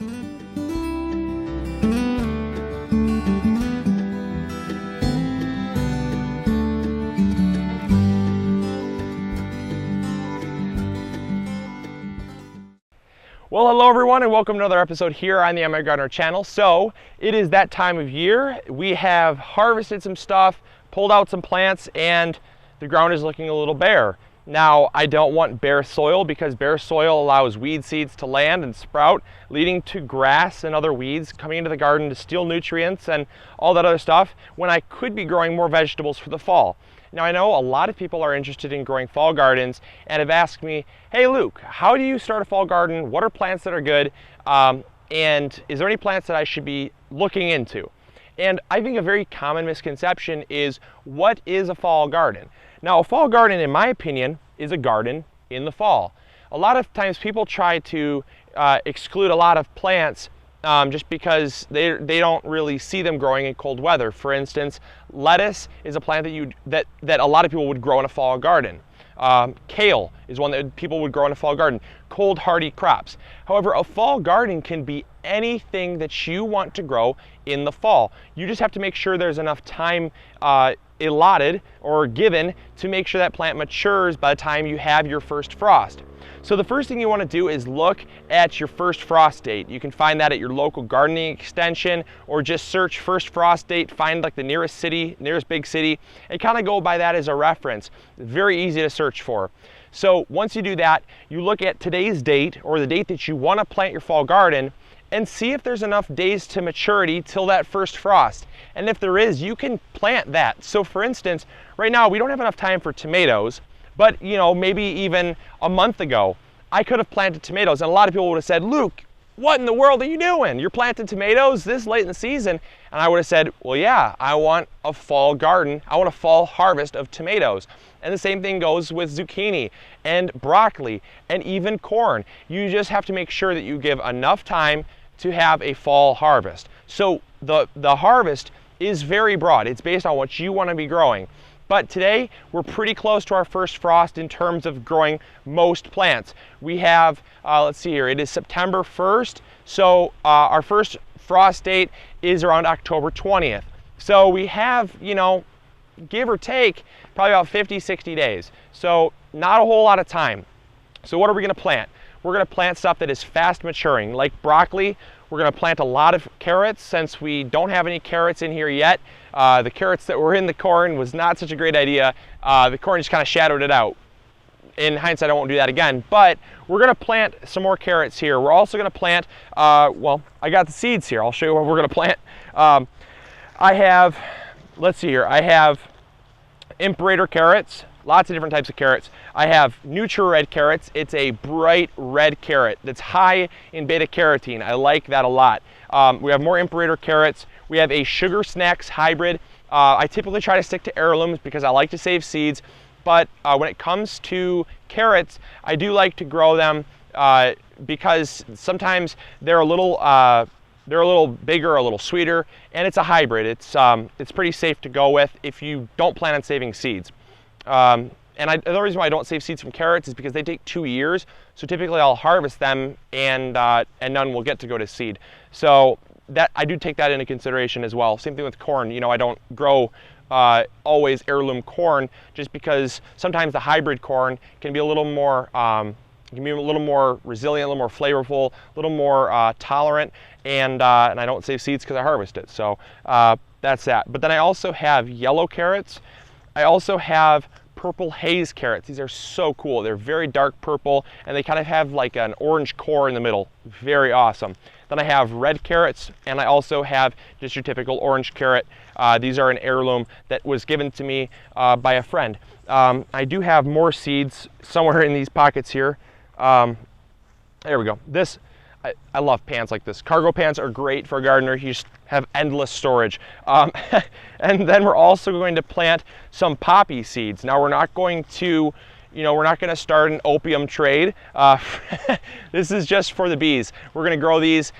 Well, hello everyone and welcome to another episode here on the MIgardener channel. So it is that time of year. We have harvested some stuff, pulled out some plants, and the ground is looking a little bare. Now, I don't want bare soil because bare soil allows weed seeds to land and sprout, leading to grass and other weeds coming into the garden to steal nutrients and all that other stuff when I could be growing more vegetables for the fall. Now, I know a lot of people are interested in growing fall gardens and have asked me, hey Luke, how do you start a fall garden? What are plants that are good? And is there any plants that I should be looking into? And I think a very common misconception is, what is a fall garden? Now, a fall garden, in my opinion, is a garden in the fall. A lot of times people try to exclude a lot of plants just because they don't really see them growing in cold weather. For instance, lettuce is a plant that a lot of people would grow in a fall garden. Kale is one that people would grow in a fall garden. Cold hardy crops. However, a fall garden can be anything that you want to grow in the fall. You just have to make sure there's enough time allotted or given to make sure that plant matures by the time you have your first frost. So the first thing you want to do is look at your first frost date. You can find that at your local gardening extension, or just search first frost date, find like the nearest big city, and kind of go by that as a reference. Very easy to search for. So once you do that, you look at today's date, or the date that you want to plant your fall garden, and see if there's enough days to maturity till that first frost. And if there is, you can plant that. So for instance, right now we don't have enough time for tomatoes, but maybe even a month ago, I could have planted tomatoes, and a lot of people would have said, Luke, what in the world are you doing? You're planting tomatoes this late in the season? And I would have said, well, yeah, I want a fall garden. I want a fall harvest of tomatoes. And the same thing goes with zucchini and broccoli and even corn. You just have to make sure that you give enough time to have a fall harvest. So the harvest is very broad. It's based on what you want to be growing. But today, we're pretty close to our first frost in terms of growing most plants. We have, let's see here, it is September 1st, so our first frost date is around October 20th. So we have, give or take, probably about 50, 60 days. So not a whole lot of time. So what are we gonna plant? We're gonna plant stuff that is fast maturing, like broccoli. We're gonna plant a lot of carrots since we don't have any carrots in here yet. The carrots that were in the corn was not such a great idea. The corn just kind of shadowed it out. In hindsight, I won't do that again, but we're gonna plant some more carrots here. We're also gonna plant, well, I got the seeds here. I'll show you what we're gonna plant. I have, let's see here, I have Imperator carrots, lots of different types of carrots. I have Nutri-Red carrots. It's a bright red carrot that's high in beta-carotene. I like that a lot. We have more Imperator carrots. We have a Sugar Snacks hybrid. I typically try to stick to heirlooms because I like to save seeds, but when it comes to carrots, I do like to grow them because sometimes they're a little bigger, a little sweeter, and it's a hybrid. It's pretty safe to go with if you don't plan on saving seeds. The reason why I don't save seeds from carrots is because they take 2 years. So typically I'll harvest them and none will get to go to seed. So that I do take that into consideration as well. Same thing with corn. I don't grow always heirloom corn just because sometimes the hybrid corn can be a little more resilient, a little more flavorful, a little more tolerant, and I don't save seeds because I harvest it. So that's that. But then I also have yellow carrots. I also have purple haze carrots. These are so cool. They're very dark purple and they kind of have like an orange core in the middle. Very awesome. Then I have red carrots, and I also have just your typical orange carrot. These are an heirloom that was given to me by a friend. I do have more seeds somewhere in these pockets here. There we go. I love pans like this. Cargo pans are great for a gardener. You just have endless storage. And then we're also going to plant some poppy seeds. Now we're not going to, we're not going to start an opium trade. This is just for the bees. We're going to grow these.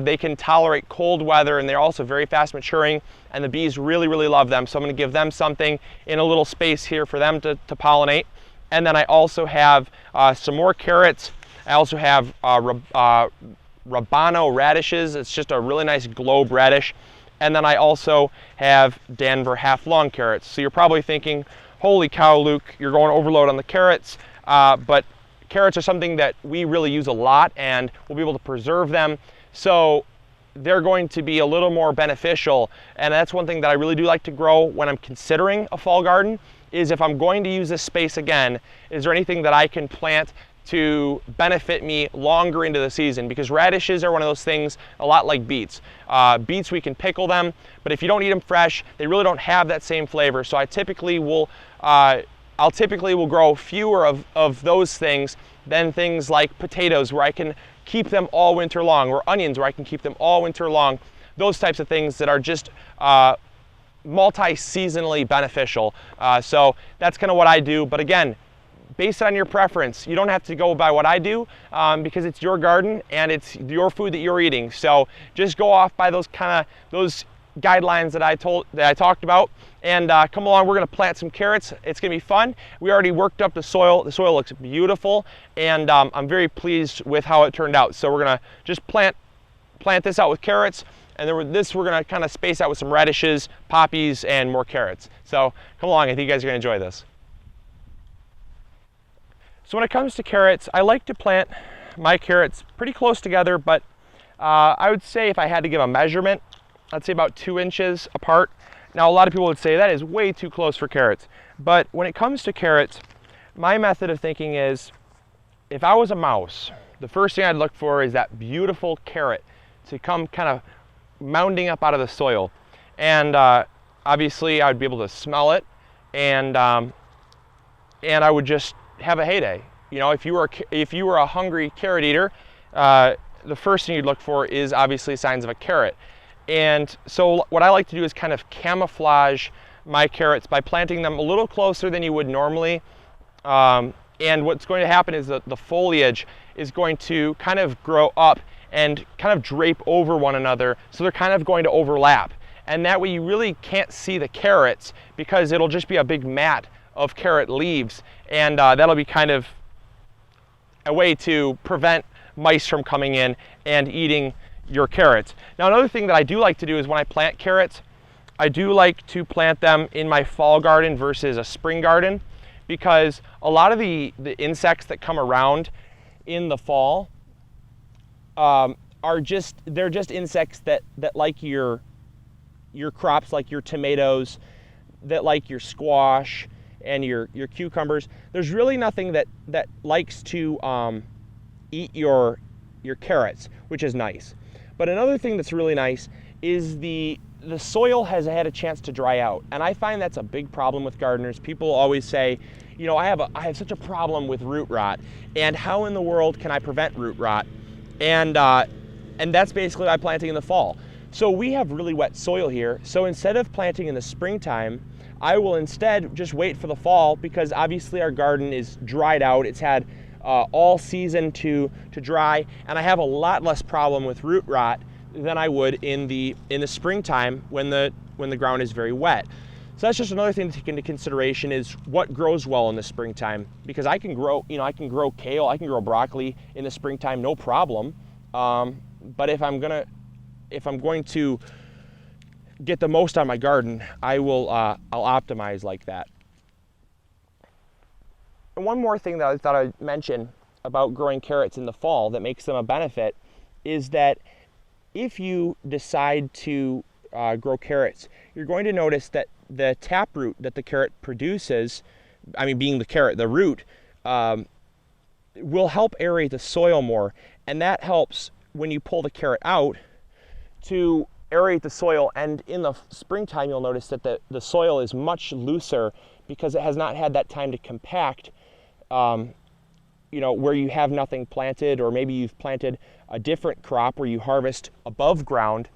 They can tolerate cold weather, and they're also very fast maturing, and the bees really, really love them. So I'm going to give them something in a little space here for them to pollinate. And then I also have some more carrots. I also have Rabano radishes. It's just a really nice globe radish. And then I also have Denver half-long carrots. So you're probably thinking, holy cow, Luke, you're going overload on the carrots. But carrots are something that we really use a lot, and we'll be able to preserve them. So they're going to be a little more beneficial. And that's one thing that I really do like to grow when I'm considering a fall garden, is if I'm going to use this space again, is there anything that I can plant to benefit me longer into the season? Because radishes are one of those things a lot like beets. Beets, we can pickle them, but if you don't eat them fresh, they really don't have that same flavor. So I typically will, I'll typically will grow fewer of those things than things like potatoes, where I can keep them all winter long, or onions, where I can keep them all winter long. Those types of things that are just multi-seasonally beneficial. So that's kind of what I do. But again, based on your preference, you don't have to go by what I do, because it's your garden and it's your food that you're eating. So just go off by those guidelines that I talked about, and come along. We're going to plant some carrots. It's going to be fun. We already worked up the soil. The soil looks beautiful, and I'm very pleased with how it turned out. So we're going to just plant this out with carrots, and then we're going to kind of space out with some radishes, poppies, and more carrots. So come along. I think you guys are going to enjoy this. So when it comes to carrots, I like to plant my carrots pretty close together, but I would say if I had to give a measurement, I'd say about 2 inches apart. Now, a lot of people would say that is way too close for carrots. But when it comes to carrots, my method of thinking is, if I was a mouse, the first thing I'd look for is that beautiful carrot to come kind of mounding up out of the soil. And obviously, I would be able to smell it, and I would just have a heyday. You know, if you were a hungry carrot eater, the first thing you'd look for is obviously signs of a carrot. And so what I like to do is kind of camouflage my carrots by planting them a little closer than you would normally. And what's going to happen is that the foliage is going to kind of grow up and kind of drape over one another, so they're kind of going to overlap. And that way you really can't see the carrots, because it'll just be a big mat of carrot leaves, and that'll be kind of a way to prevent mice from coming in and eating your carrots. Now, another thing that I do like to do is when I plant carrots, I do like to plant them in my fall garden versus a spring garden, because a lot of the insects that come around in the fall they're just insects that like your crops, like your tomatoes, that like your squash and your cucumbers. There's really nothing that likes to eat your carrots, which is nice. But another thing that's really nice is the soil has had a chance to dry out, and I find that's a big problem with gardeners. People always say, you know, I have such a problem with root rot, and how in the world can I prevent root rot? And that's basically why I'm planting in the fall. So we have really wet soil here, so instead of planting in the springtime, I will instead just wait for the fall, because obviously our garden is dried out. It's had all season to dry, and I have a lot less problem with root rot than I would in the springtime when the ground is very wet. So that's just another thing to take into consideration, is what grows well in the springtime, because I can grow kale, I can grow broccoli in the springtime, no problem. But if I'm going to get the most out of my garden, I'll optimize like that. And one more thing that I thought I'd mention about growing carrots in the fall that makes them a benefit is that if you decide to grow carrots, you're going to notice that the taproot that the carrot produces, I mean being the carrot, the root, will help aerate the soil more. And that helps when you pull the carrot out to aerate the soil. And in the springtime, you'll notice that the soil is much looser, because it has not had that time to compact, you know, where you have nothing planted, or maybe you've planted a different crop where you harvest above ground.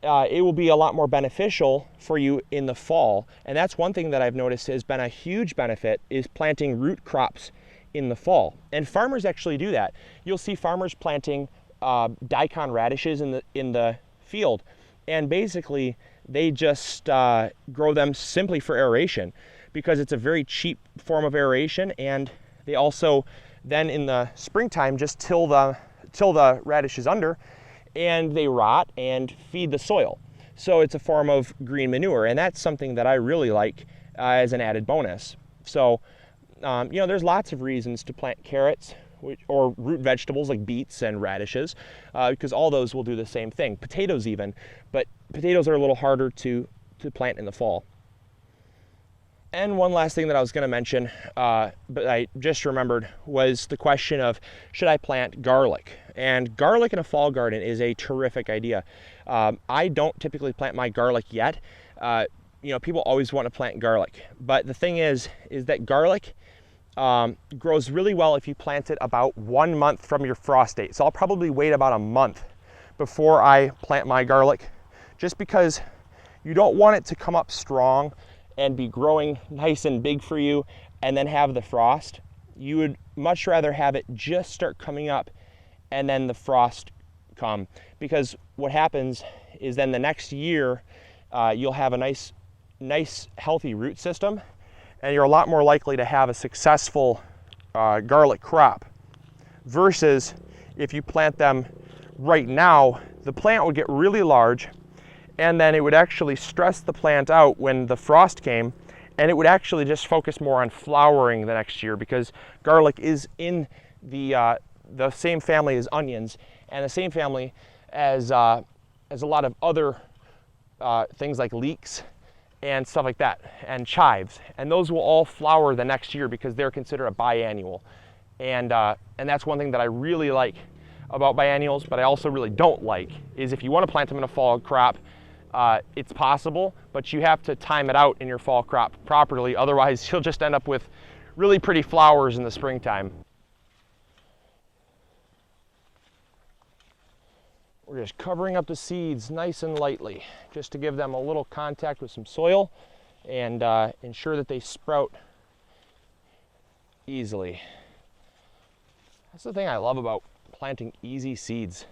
It will be a lot more beneficial for you in the fall. And that's one thing that I've noticed has been a huge benefit, is planting root crops in the fall. And farmers actually do that. You'll see farmers planting daikon radishes in the field, and basically they just grow them simply for aeration, because it's a very cheap form of aeration. And they also then in the springtime just till till the radish is under, and they rot and feed the soil. So it's a form of green manure, and that's something that I really like as an added bonus. So, there's lots of reasons to plant carrots or root vegetables like beets and radishes, because all those will do the same thing. Potatoes even, but potatoes are a little harder to plant in the fall. And one last thing that I was going to mention, but I just remembered, was the question of should I plant garlic? And garlic in a fall garden is a terrific idea. I don't typically plant my garlic yet. People always want to plant garlic, but the thing is that garlic grows really well if you plant it about 1 month from your frost date. So I'll probably wait about a month before I plant my garlic, just because you don't want it to come up strong and be growing nice and big for you and then have the frost. You would much rather have it just start coming up and then the frost come, because what happens is then the next year you'll have a nice healthy root system, and you're a lot more likely to have a successful garlic crop, versus if you plant them right now, the plant would get really large, and then it would actually stress the plant out when the frost came, and it would actually just focus more on flowering the next year, because garlic is in the same family as onions and the same family as a lot of other things like leeks and stuff like that, and chives, and those will all flower the next year because they're considered a biannual. And that's one thing that I really like about biennials, but I also really don't like, is if you want to plant them in a fall crop, it's possible, but you have to time it out in your fall crop properly. Otherwise, you'll just end up with really pretty flowers in the springtime. We're just covering up the seeds nice and lightly, just to give them a little contact with some soil and ensure that they sprout easily. That's the thing I love about planting easy seeds.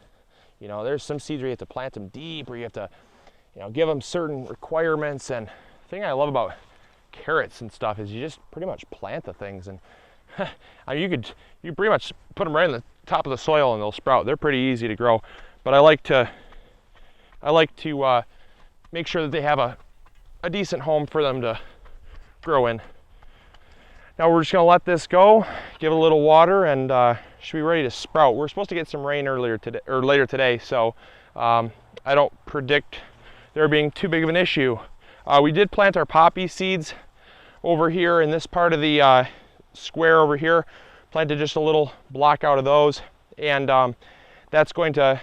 There's some seeds where you have to plant them deep, or you have to give them certain requirements. And the thing I love about carrots and stuff is you just pretty much plant the things, and you pretty much put them right in the top of the soil and they'll sprout. They're pretty easy to grow, but I like to make sure that they have a decent home for them to grow in. Now we're just gonna let this go, give it a little water, and should be ready to sprout. We're supposed to get some rain later today, so I don't predict there being too big of an issue. We did plant our poppy seeds over here in this part of the square over here. Planted just a little block out of those, and that's going to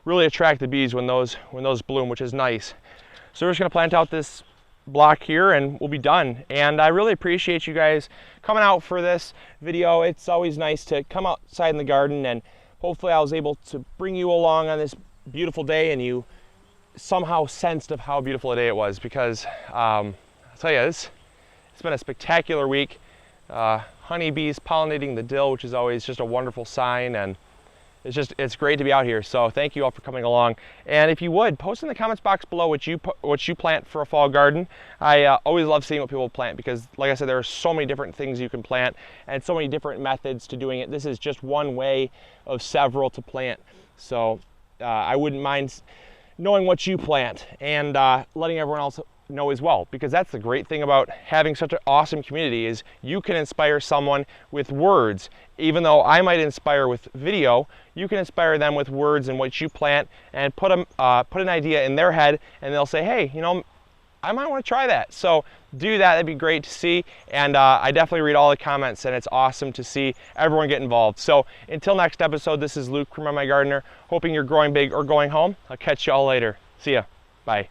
really attract the bees when those bloom, which is nice. So we're just gonna plant out this block here and we'll be done. And I really appreciate you guys coming out for this video. It's always nice to come outside in the garden, and hopefully I was able to bring you along on this beautiful day and you somehow sensed of how beautiful a day it was, because I'll tell you, it's been a spectacular week. Honeybees pollinating the dill, which is always just a wonderful sign, and it's great to be out here. So thank you all for coming along. And if you would, post in the comments box below what you plant for a fall garden. I always love seeing what people plant, because like I said, there are so many different things you can plant and so many different methods to doing it. This is just one way of several to plant. So I wouldn't mind knowing what you plant and letting everyone else know as well, because that's the great thing about having such an awesome community, is you can inspire someone with words. Even though I might inspire with video, you can inspire them with words and what you plant, and put an idea in their head, and they'll say, hey, I might want to try that. So do that. That'd be great to see. And I definitely read all the comments, and it's awesome to see everyone get involved. So until next episode, this is Luke from MIgardener, hoping you're growing big or going home. I'll catch you all later. See ya. Bye.